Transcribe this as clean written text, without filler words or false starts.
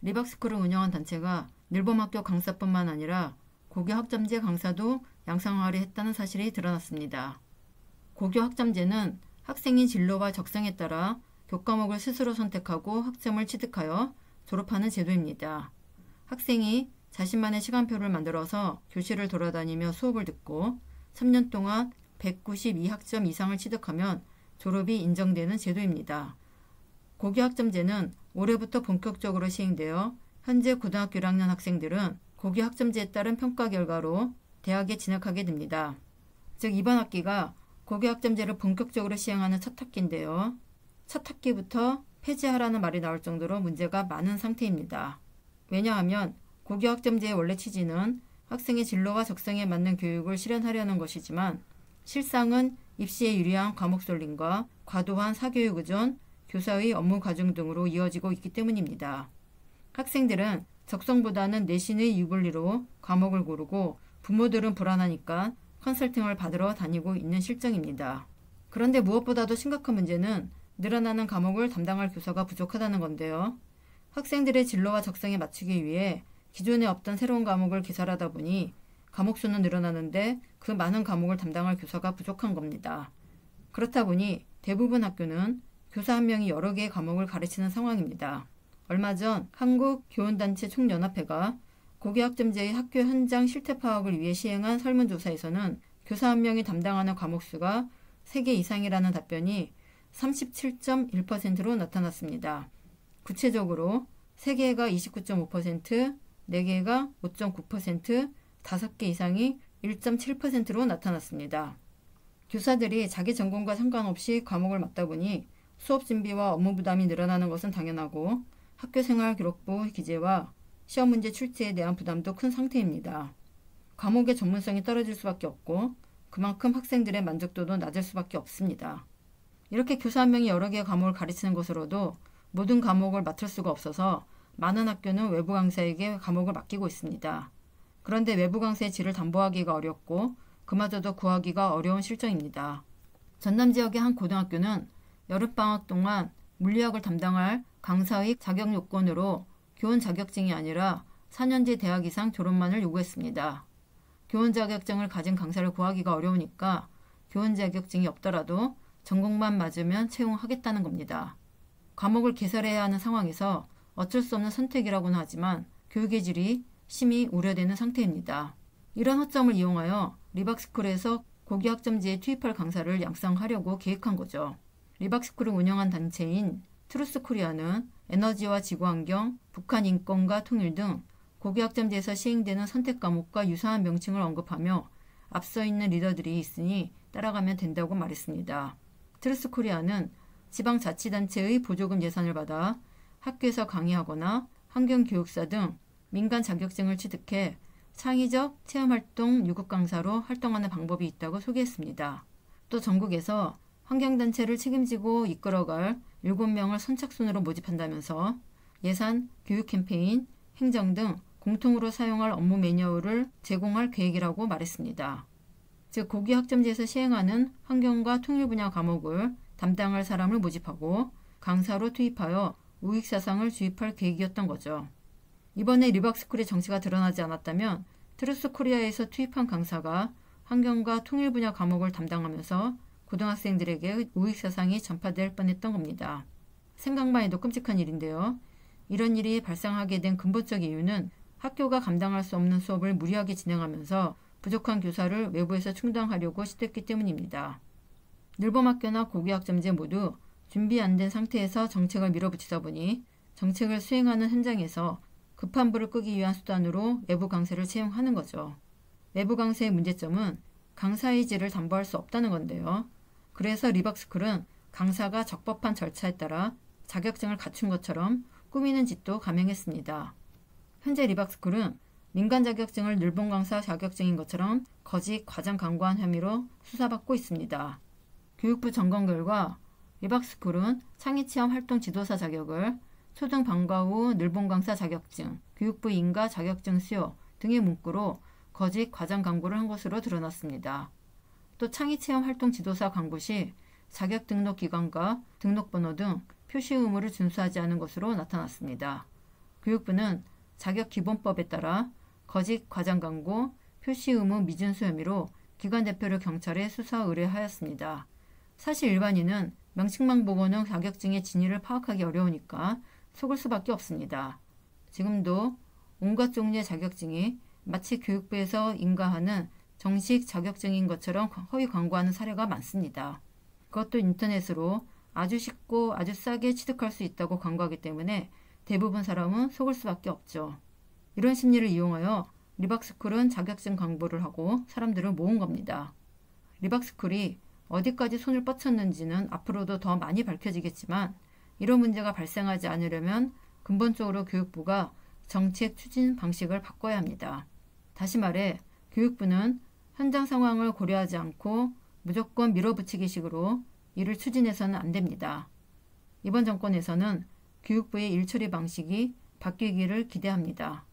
리박스쿨을 운영한 단체가 늘봄학교 강사뿐만 아니라 고교 학점제 강사도 양성화를 했다는 사실이 드러났습니다. 고교 학점제는 학생의 진로와 적성에 따라 교과목을 스스로 선택하고 학점을 취득하여 졸업하는 제도입니다. 학생이 자신만의 시간표를 만들어서 교실을 돌아다니며 수업을 듣고 3년 동안 192학점 이상을 취득하면 졸업이 인정되는 제도입니다. 고교 학점제는 올해부터 본격적으로 시행되어 현재 고등학교 1학년 학생들은 고교 학점제에 따른 평가 결과로 대학에 진학하게 됩니다. 즉 이번 학기가 고교 학점제를 본격적으로 시행하는 첫 학기인데요. 첫 학기부터 폐지하라는 말이 나올 정도로 문제가 많은 상태입니다. 왜냐하면 고교 학점제의 원래 취지는 학생의 진로와 적성에 맞는 교육을 실현하려는 것이지만 실상은 입시에 유리한 과목 쏠림과 과도한 사교육 의존, 교사의 업무 과중 등으로 이어지고 있기 때문입니다. 학생들은 적성보다는 내신의 유불리로 과목을 고르고 부모들은 불안하니까 컨설팅을 받으러 다니고 있는 실정입니다. 그런데 무엇보다도 심각한 문제는 늘어나는 과목을 담당할 교사가 부족하다는 건데요. 학생들의 진로와 적성에 맞추기 위해 기존에 없던 새로운 과목을 개설하다 보니 과목 수는 늘어나는데 그 많은 과목을 담당할 교사가 부족한 겁니다. 그렇다 보니 대부분 학교는 교사 한 명이 여러 개의 과목을 가르치는 상황입니다. 얼마 전 한국교원단체 총연합회가 고교학점제의 학교 현장 실태 파악을 위해 시행한 설문조사에서는 교사 한 명이 담당하는 과목 수가 3개 이상이라는 답변이 37.1%로 나타났습니다. 구체적으로 3개가 29.5%, 4개가 5.9%, 5개 이상이 1.7%로 나타났습니다. 교사들이 자기 전공과 상관없이 과목을 맡다 보니 수업 준비와 업무 부담이 늘어나는 것은 당연하고 학교생활 기록부 기재와 시험 문제 출제에 대한 부담도 큰 상태입니다. 과목의 전문성이 떨어질 수밖에 없고 그만큼 학생들의 만족도도 낮을 수밖에 없습니다. 이렇게 교사 한 명이 여러 개의 과목을 가르치는 것으로도 모든 과목을 맡을 수가 없어서 많은 학교는 외부 강사에게 과목을 맡기고 있습니다. 그런데 외부 강사의 질을 담보하기가 어렵고 그마저도 구하기가 어려운 실정입니다. 전남 지역의 한 고등학교는 여름방학 동안 물리학을 담당할 강사의 자격 요건으로 교원 자격증이 아니라 4년제 대학 이상 졸업만을 요구했습니다. 교원 자격증을 가진 강사를 구하기가 어려우니까 교원 자격증이 없더라도 전공만 맞으면 채용하겠다는 겁니다. 과목을 개설해야 하는 상황에서 어쩔 수 없는 선택이라고는 하지만 교육의 질이 심히 우려되는 상태입니다. 이런 허점을 이용하여 리박스쿨에서 고교 학점제에 투입할 강사를 양성하려고 계획한 거죠. 리박스쿨을 운영한 단체인 트루스코리아는 에너지와 지구환경, 북한 인권과 통일 등 고교 학점제에서 시행되는 선택 과목과 유사한 명칭을 언급하며 앞서 있는 리더들이 있으니 따라가면 된다고 말했습니다. 트루스코리아는 지방자치단체의 보조금 예산을 받아 학교에서 강의하거나 환경교육사 등 민간 자격증을 취득해 창의적 체험활동 유급 강사로 활동하는 방법이 있다고 소개했습니다. 또 전국에서 환경단체를 책임지고 이끌어갈 7명을 선착순으로 모집한다면서 예산, 교육 캠페인, 행정 등 공통으로 사용할 업무 매뉴얼을 제공할 계획이라고 말했습니다. 즉 고교 학점제에서 시행하는 환경과 통일 분야 과목을 담당할 사람을 모집하고 강사로 투입하여 우익사상을 주입할 계획이었던 거죠. 이번에 리박스쿨의 정체가 드러나지 않았다면 트루스코리아에서 투입한 강사가 환경과 통일 분야 과목을 담당하면서 고등학생들에게 우익사상이 전파될 뻔했던 겁니다. 생각만 해도 끔찍한 일인데요. 이런 일이 발생하게 된 근본적 이유는 학교가 감당할 수 없는 수업을 무리하게 진행하면서 부족한 교사를 외부에서 충당하려고 시도했기 때문입니다. 늘봄학교나 고교학점제 모두 준비 안 된 상태에서 정책을 밀어붙이다 보니 정책을 수행하는 현장에서 급한 불을 끄기 위한 수단으로 외부 강사를 채용하는 거죠. 외부 강사의 문제점은 강사의 질을 담보할 수 없다는 건데요. 그래서 리박스쿨은 강사가 적법한 절차에 따라 자격증을 갖춘 것처럼 꾸미는 짓도 감행했습니다. 현재 리박스쿨은 민간 자격증을 늘봄 강사 자격증인 것처럼 거짓 과장 광고한 혐의로 수사받고 있습니다. 교육부 점검 결과 리박스쿨은 창의체험 활동 지도사 자격을 초등 방과 후 늘봄 강사 자격증, 교육부 인가 자격증 수요 등의 문구로 거짓 과장 광고를 한 것으로 드러났습니다. 또 창의체험 활동 지도사 광고 시 자격 등록 기관과 등록번호 등 표시 의무를 준수하지 않은 것으로 나타났습니다. 교육부는 자격기본법에 따라 거짓 과장 광고, 표시 의무 미준수 혐의로 기관 대표를 경찰에 수사 의뢰하였습니다. 사실 일반인은 명칭만 보고는 자격증의 진위를 파악하기 어려우니까 속을 수밖에 없습니다. 지금도 온갖 종류의 자격증이 마치 교육부에서 인가하는 정식 자격증인 것처럼 허위 광고하는 사례가 많습니다. 그것도 인터넷으로 아주 쉽고 아주 싸게 취득할 수 있다고 광고하기 때문에 대부분 사람은 속을 수밖에 없죠. 이런 심리를 이용하여 리박스쿨은 자격증 광고를 하고 사람들을 모은 겁니다. 리박스쿨이 어디까지 손을 뻗쳤는지는 앞으로도 더 많이 밝혀지겠지만 이런 문제가 발생하지 않으려면 근본적으로 교육부가 정책 추진 방식을 바꿔야 합니다. 다시 말해 교육부는 현장 상황을 고려하지 않고 무조건 밀어붙이기식으로 이를 추진해서는 안 됩니다. 이번 정권에서는 교육부의 일 처리 방식이 바뀌기를 기대합니다.